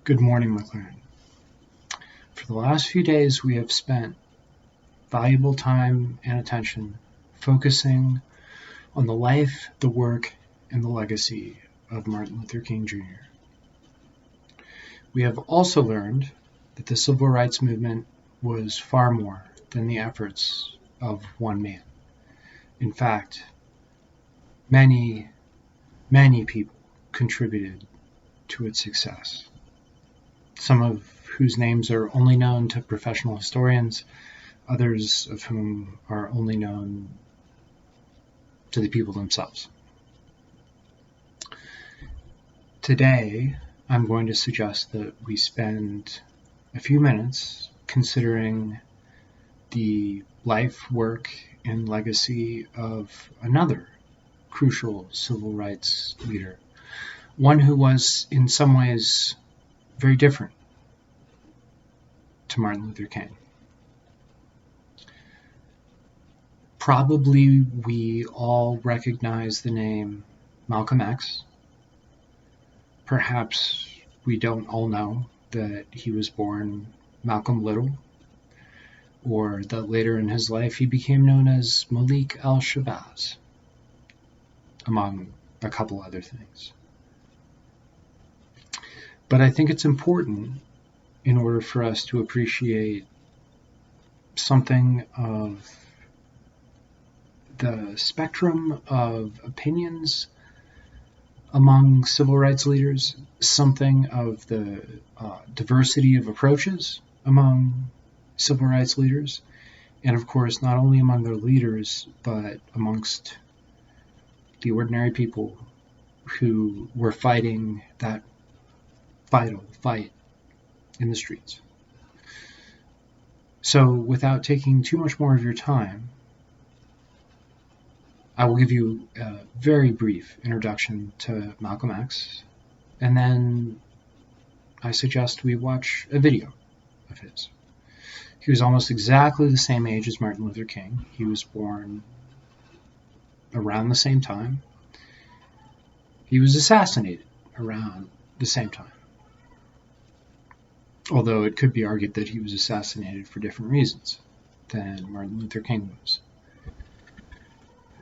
Good morning, MacLaren. For the last few days, we have spent valuable time and attention focusing on the life, the work, and the legacy of Martin Luther King Jr. We have also learned that the civil rights movement was far more than the efforts of one man. In fact, many, many people contributed to its success, some of whose names are only known to professional historians, others of whom are only known to the people themselves. Today, I'm going to suggest that we spend a few minutes considering the life, work, and legacy of another crucial civil rights leader, one who was in some ways very different to Martin Luther King. Probably we all recognize the name Malcolm X. Perhaps we don't all know that he was born Malcolm Little, or that later in his life he became known as Malik al-Shabazz, among a couple other things. But I think it's important, in order for us to appreciate something of the spectrum of opinions among civil rights leaders, something of the diversity of approaches among civil rights leaders, and of course not only among their leaders, but amongst the ordinary people who were fighting that vital fight in the streets. So without taking too much more of your time, I will give you a very brief introduction to Malcolm X, and then I suggest we watch a video of his. He was almost exactly the same age as Martin Luther King. He was born around the same time. He was assassinated around the same time, although it could be argued that he was assassinated for different reasons than Martin Luther King was.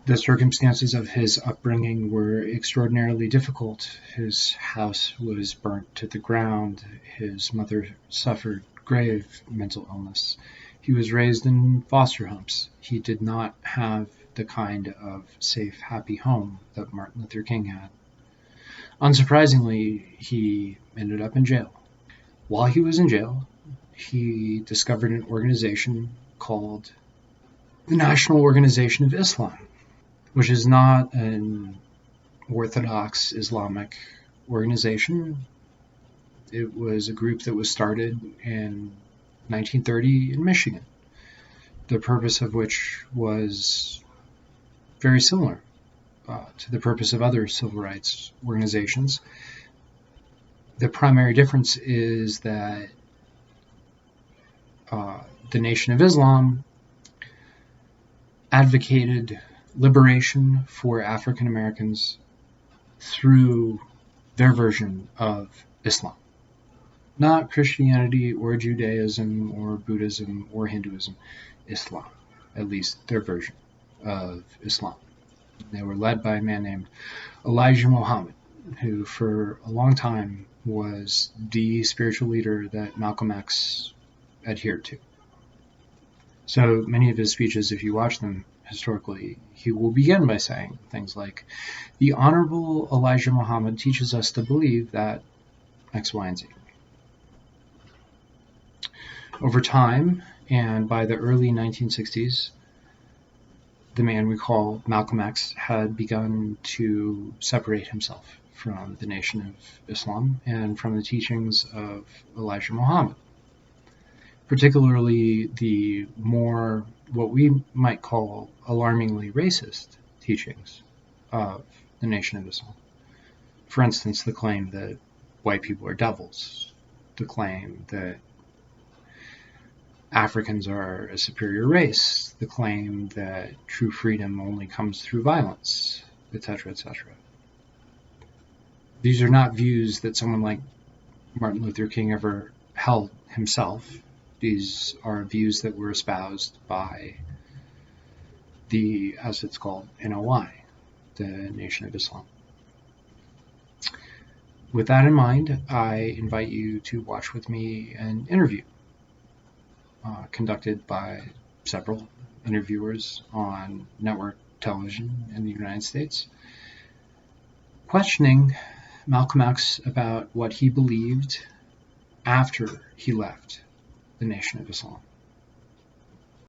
The circumstances of his upbringing were extraordinarily difficult. His house was burnt to the ground. His mother suffered grave mental illness. He was raised in foster homes. He did not have the kind of safe, happy home that Martin Luther King had. Unsurprisingly, he ended up in jail. While he was in jail, he discovered an organization called the National Organization of Islam, which is not an orthodox Islamic organization. It was a group that was started in 1930 in Michigan, the purpose of which was very similar to the purpose of other civil rights organizations. The primary difference is that the Nation of Islam advocated liberation for African Americans through their version of Islam. Not Christianity or Judaism or Buddhism or Hinduism. Islam, at least their version of Islam. They were led by a man named Elijah Muhammad, who for a long time was the spiritual leader that Malcolm X adhered to. So many of his speeches, if you watch them historically, he will begin by saying things like, "The Honorable Elijah Muhammad teaches us to believe that X, Y, and Z." Over time, and by the early 1960s, the man we call Malcolm X had begun to separate himself from the Nation of Islam and from the teachings of Elijah Muhammad, particularly the more what we might call alarmingly racist teachings of the Nation of Islam. For instance, the claim that white people are devils, the claim that Africans are a superior race, the claim that true freedom only comes through violence, etc., etc. These are not views that someone like Martin Luther King ever held himself. These are views that were espoused by the, as it's called, NOI, the Nation of Islam. With that in mind, I invite you to watch with me an interview conducted by several interviewers on network television in the United States, questioning Malcolm X about what he believed after he left the Nation of Islam.